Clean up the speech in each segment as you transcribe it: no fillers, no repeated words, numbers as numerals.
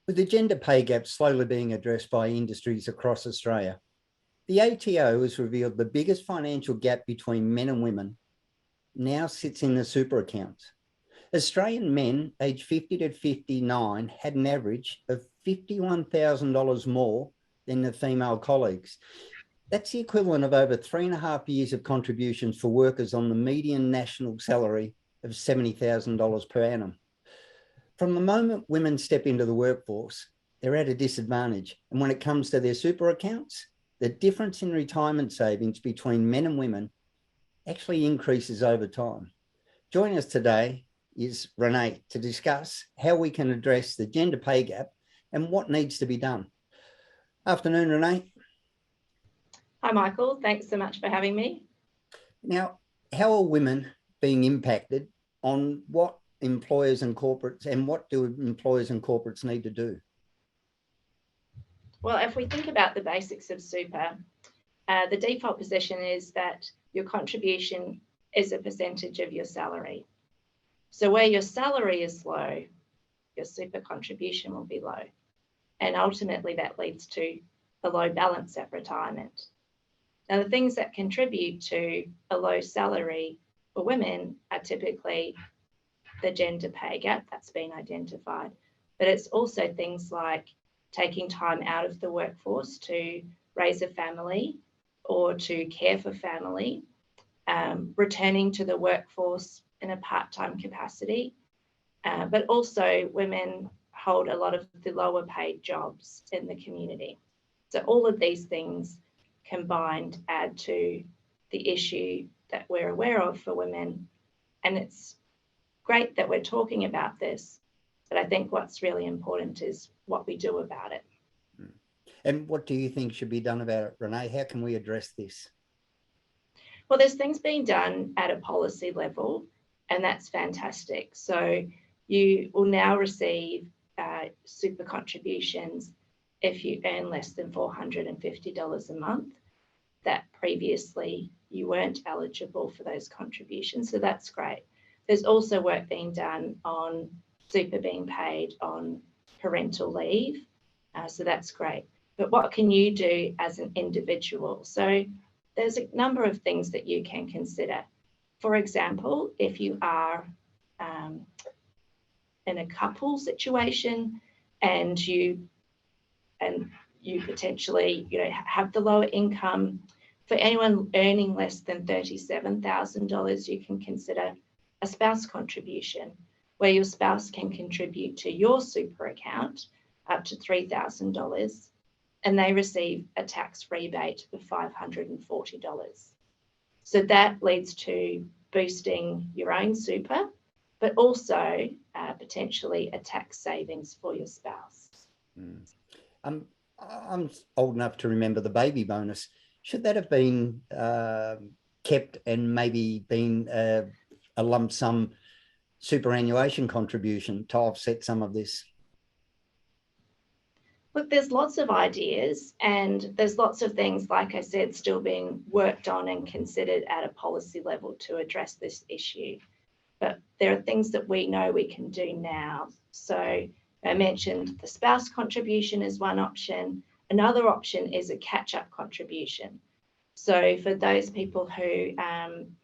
With the gender pay gap slowly being addressed by industries across Australia, the ATO has revealed the biggest financial gap between men and women now sits in the super accounts. Australian men aged 50 to 59 had an average of $51,000 more than their female colleagues. That's the equivalent of over 3.5 years of contributions for workers on the median national salary of $70,000 per annum. From the moment women step into the workforce, they're at a disadvantage. And when it comes to their super accounts, the difference in retirement savings between men and women actually increases over time. Joining us today is Renee to discuss how we can address the gender pay gap and what needs to be done. Afternoon, Renee. Hi, Michael. Thanks so much for having me. Now, how are women being impacted on what employers and corporates, and what do employers and corporates need to do? Well, if we think about the basics of super, the default position is that your contribution is a percentage of your salary. So where your salary is low, your super contribution will be low. And ultimately that leads to a low balance at retirement. Now, the things that contribute to a low salary for women are typically the gender pay gap that's been identified, but it's also things like taking time out of the workforce to raise a family or to care for family, returning to the workforce in a part-time capacity, but also women hold a lot of the lower paid jobs in the community. So all of these things combined add to the issue that we're aware of for women. And it's great that we're talking about this, but I think what's really important is what we do about it. And what do you think should be done about it, Renee? How can we address this? Well, there's things being done at a policy level, and that's fantastic. So you will now receive super contributions if you earn less than $450 a month. That previously you weren't eligible for those contributions, so that's great. There's also work being done on super being paid on parental leave, so that's great. But what can you do as an individual? So there's a number of things that you can consider. For example, if you are in a couple situation and you potentially have the lower income, for anyone earning less than $37,000, you can consider a spouse contribution, where your spouse can contribute to your super account up to $3,000, and they receive a tax rebate of $540. So that leads to boosting your own super, but also potentially a tax savings for your spouse. I'm old enough to remember the baby bonus. Should that have been kept and maybe been a lump sum superannuation contribution to offset some of this? Look, there's lots of ideas, and there's lots of things, like I said, still being worked on and considered at a policy level to address this issue. But there are things that we know we can do now. So I mentioned the spouse contribution is one option. Another option is a catch-up contribution. So for those people who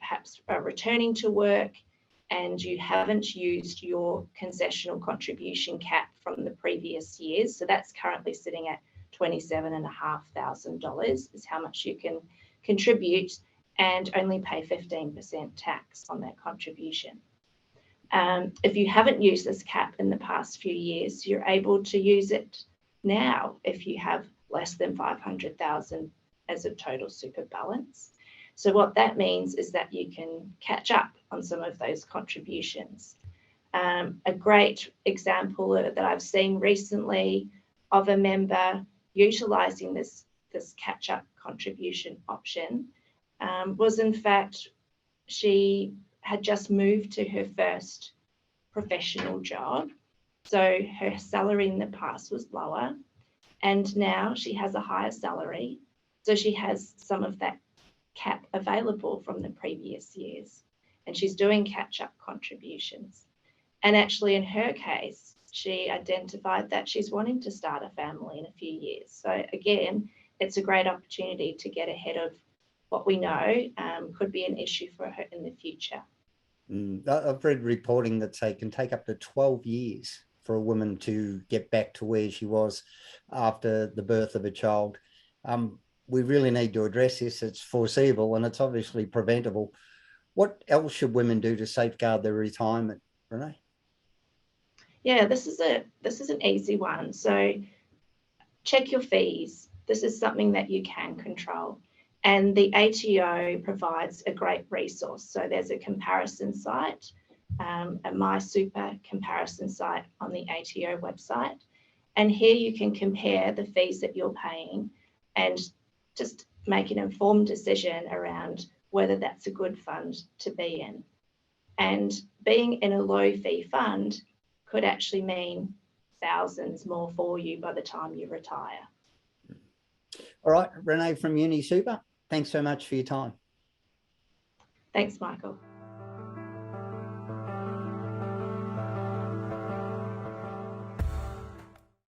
perhaps are returning to work and you haven't used your concessional contribution cap from the previous years, so that's currently sitting at $27,500 is how much you can contribute, and only pay 15% tax on that contribution. If you haven't used this cap in the past few years, you're able to use it now if you have less than $500,000 as a total super balance. So what that means is that you can catch up on some of those contributions. A great example that I've seen recently of a member utilising this catch-up contribution option was, in fact, she had just moved to her first professional job. So her salary in the past was lower, and now she has a higher salary. So she has some of that cap available from the previous years, and she's doing catch-up contributions. And actually in her case, she identified that she's wanting to start a family in a few years. So again, it's a great opportunity to get ahead of what we know could be an issue for her in the future. I've read reporting that it can take up to 12 years for a woman to get back to where she was after the birth of a child. We really need to address this. It's foreseeable and it's obviously preventable. What else should women do to safeguard their retirement, Renee? Yeah, this is an easy one. So check your fees. This is something that you can control. And the ATO provides a great resource. So there's a comparison site, a MySuper comparison site on the ATO website. And here you can compare the fees that you're paying and just make an informed decision around whether that's a good fund to be in. And being in a low fee fund could actually mean thousands more for you by the time you retire. All right, Renee from UniSuper, thanks so much for your time. Thanks, Michael.